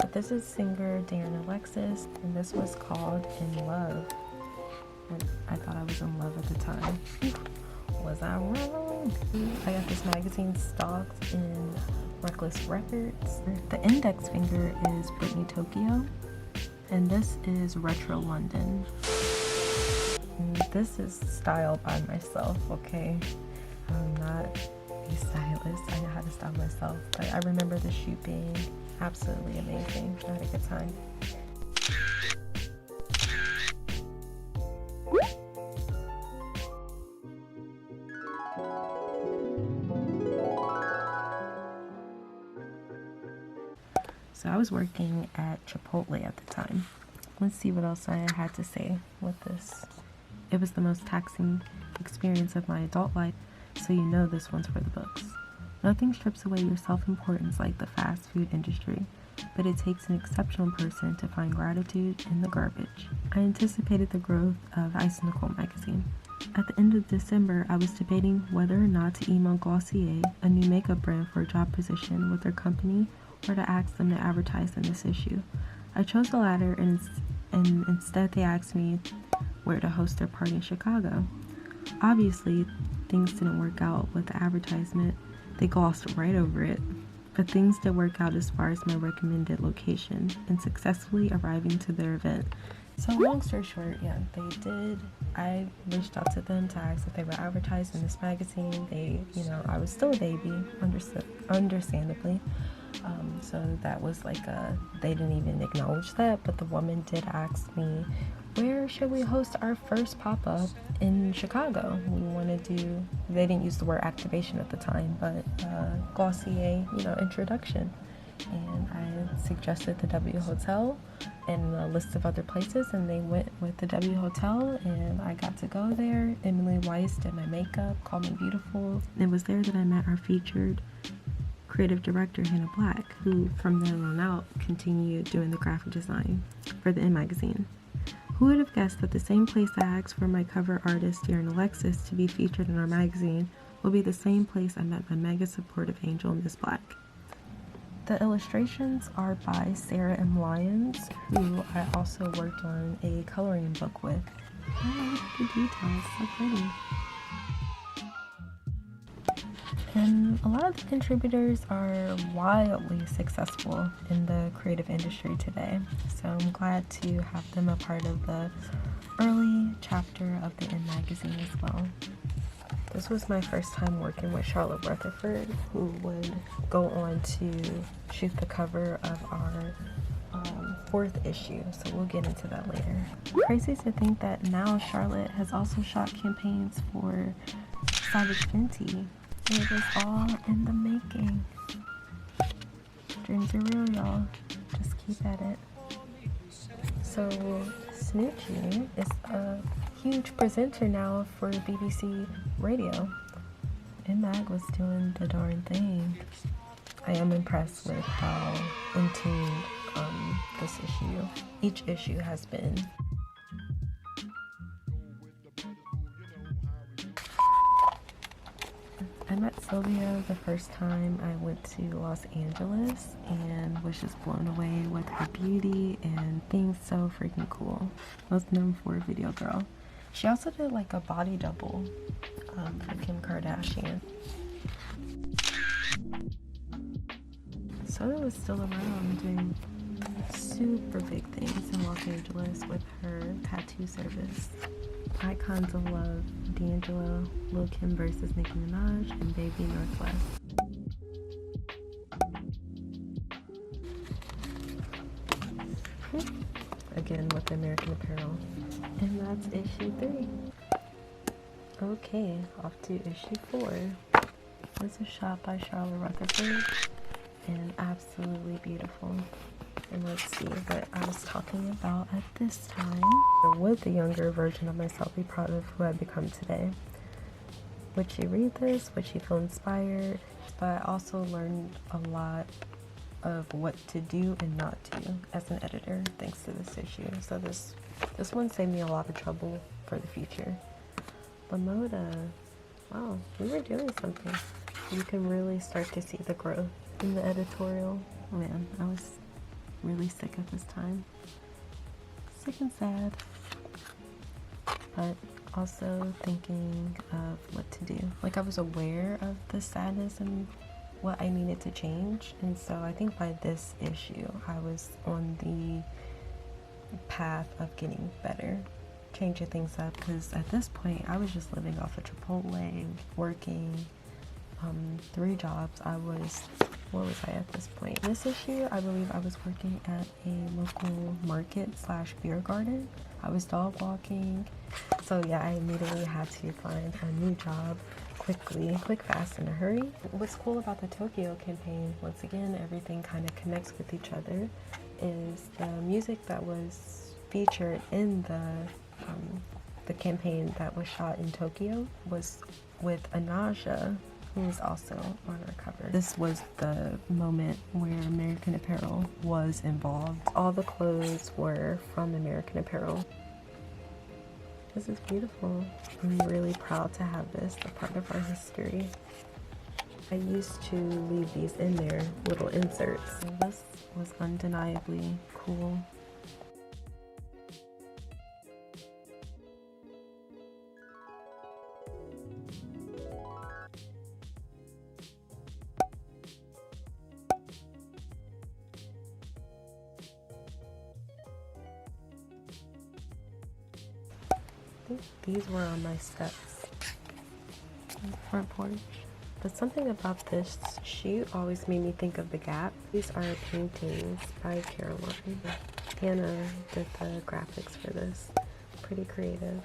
But this is singer Darren Alexis, and this was called In Love. And I thought I was in love at the time. Was I wrong? I got this magazine stocked in Reckless Records. The index finger is Britney Tokyo, and this is Retro London. And this is styled by myself, okay? I'm not a stylist. I know how to style myself, but I remember the shoot being absolutely amazing. I had a good time. So I was working at Chipotle at the time. Let's see what else I had to say with this. It was the most taxing experience of my adult life, so you know this one's for the books. Nothing strips away your self-importance like the fast food industry, but it takes an exceptional person to find gratitude in the garbage. I anticipated the growth of Isis Nicole Magazine. At the end of December, I was debating whether or not to email Glossier, a new makeup brand, for a job position with their company, or to ask them to advertise in this issue. I chose the latter, and instead they asked me where to host their party in Chicago. Obviously, things didn't work out with the advertisement. They glossed right over it. But things did work out as far as my recommended location and successfully arriving to their event. So long story short, yeah, they did. I reached out to them to ask if they were advertised in this magazine. I was still a baby, understandably. So that was like they didn't even acknowledge that, but the woman did ask me, where should we host our first pop-up in Chicago? We want to do, they didn't use the word activation at the time, but Glossier, introduction. And I suggested the W Hotel and a list of other places, and they went with the W Hotel, and I got to go there. Emily Weiss did my makeup, called me beautiful. It was there that I met our featured creative director, Hannah Black, who from then on out continued doing the graphic design for the magazine. Who would have guessed that the same place I asked for my cover artist, Darren Alexis, to be featured in our magazine will be the same place I met my mega supportive angel, Miss Black. The illustrations are by Sarah M. Lyons, who I also worked on a coloring book with. I like the details, so pretty. And a lot of the contributors are wildly successful in the creative industry today, so I'm glad to have them a part of the early chapter of the In magazine as well. This was my first time working with Charlotte Rutherford, who would go on to shoot the cover of our fourth issue, so we'll get into that later. Crazy to think that now Charlotte has also shot campaigns for Savage Fenty. It was all in the making. Dreams are real, y'all. Just keep at it. So, Snoochie is a huge presenter now for BBC Radio. Mag was doing the darn thing. I am impressed with how in tune each issue has been. I met Sylvia the first time I went to Los Angeles and was just blown away with her beauty and being so freaking cool. Most known for Video Girl. She also did like a body double for Kim Kardashian. Soda was still around doing super big things in Los Angeles with her tattoo service. Icons of Love, D'Angelo, Lil' Kim versus Nicki Minaj, and Baby Northwest. Again with the American Apparel. And that's issue 3. Okay, off to issue 4. This is shot by Charlotte Rutherford and absolutely beautiful. And let's see what I was talking about at this time. Would the younger version of myself be proud of who I've become today? Would she read this? Would she feel inspired? But I also learned a lot of what to do and not do as an editor thanks to this issue. So this one saved me a lot of trouble for the future. Lamoda, wow, we were doing something. You can really start to see the growth in the editorial. Man, I was really sick at this time. Sick and sad, but also thinking of what to do. Like, I was aware of the sadness and what I needed to change, and so I think by this issue I was on the path of getting better, changing things up, because at this point I was just living off of Chipotle, working 3 jobs. Where was I at this point? This issue, I believe I was working at a local market / beer garden. I was dog walking. So yeah, I immediately had to find a new job quick, fast, in a hurry. What's cool about the Tokyo campaign, once again, everything kind of connects with each other, is the music that was featured in the campaign that was shot in Tokyo was with Anaja, who is also on our cover. This was the moment where American Apparel was involved. All the clothes were from American Apparel. This is beautiful. I'm really proud to have this a part of our history. I used to leave these in there, little inserts. This was undeniably cool. These were on my steps on the front porch. But something about this shoot always made me think of The Gap. These are paintings by Caroline. Hannah did the graphics for this. Pretty creative.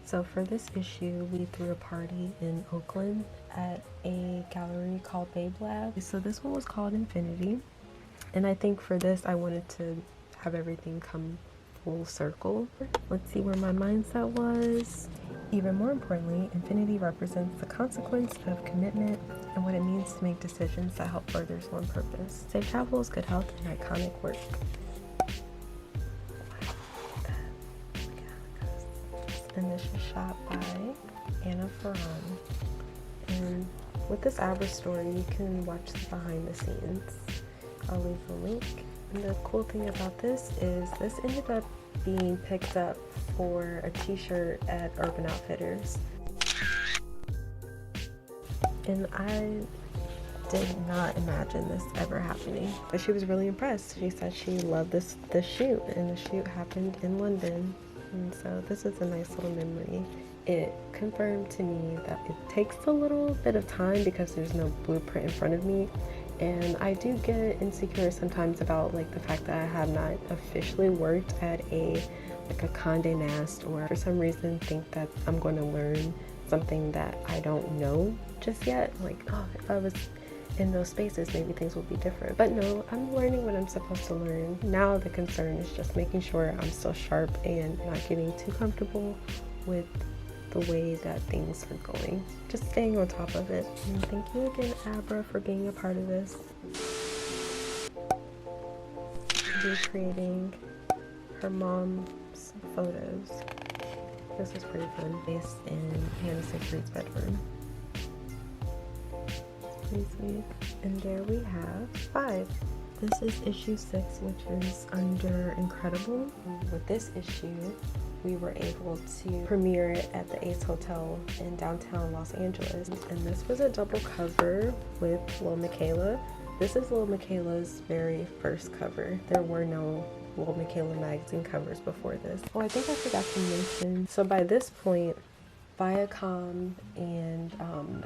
So for this issue, we threw a party in Oakland at a gallery called Babe Lab. So this one was called Infinity. And I think for this, I wanted to have everything come full circle. Let's see where my mindset was. Even more importantly, infinity represents the consequence of commitment and what it means to make decisions that help further one purpose. Safe travels, good health, and iconic work. And this is shot by Anna Ferran. And with this Abra story, you can watch the behind the scenes. I'll leave the link. And the cool thing about this is this ended up being picked up for a t-shirt at Urban Outfitters. And I did not imagine this ever happening. But she was really impressed. She said she loved this shoot, and the shoot happened in London. And so this is a nice little memory. It confirmed to me that it takes a little bit of time because there's no blueprint in front of me. And I do get insecure sometimes about like the fact that I have not officially worked at a Condé Nast, or for some reason think that I'm going to learn something that I don't know just yet. Like, oh, if I was in those spaces, maybe things will be different. But no, I'm learning what I'm supposed to learn. Now the concern is just making sure I'm still sharp and not getting too comfortable with the way that things are going. Just staying on top of it. And thank you again, Abra, for being a part of this. Recreating her mom's photos. This was pretty fun. Based in Hannah Siegfried's bedroom. Pretty sweet. And there we have 5. This is issue 6, which is under Incredible. With this issue, we were able to premiere it at the Ace Hotel in downtown Los Angeles. And this was a double cover with Lil Miquela. This is Lil Miquela's very first cover. There were no Lil Miquela magazine covers before this. Oh, I think I forgot to mention. So by this point, Viacom and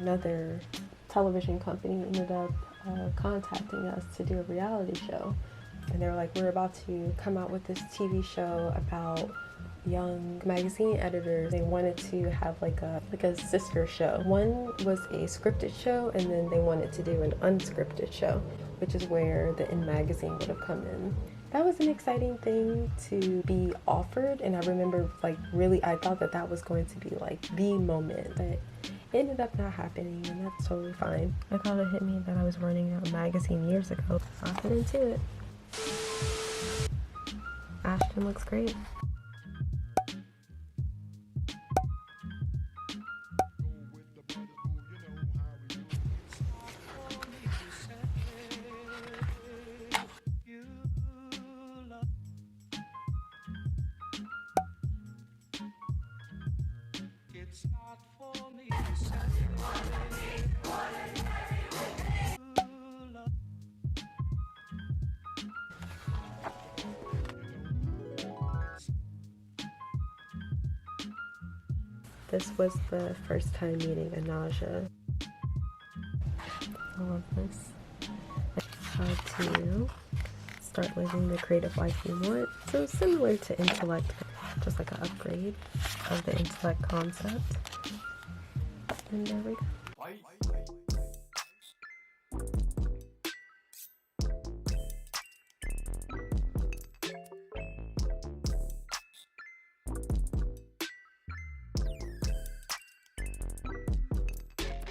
another television company ended up contacting us to do a reality show. And they were like, we're about to come out with this TV show about young magazine editors. They wanted to have like a sister show. One was a scripted show, and then they wanted to do an unscripted show, which is where the In magazine would have come in. That was an exciting thing to be offered, and I remember like really I thought that that was going to be like the moment, but it ended up not happening, and that's totally fine. I thought it hit me that I was running a magazine years ago. I'll get into it. Ashton looks great. this was the first time meeting a nausea. I love this. How to start living the creative life you want. So similar to intellect, just like an upgrade of the intellect concept. And there we go.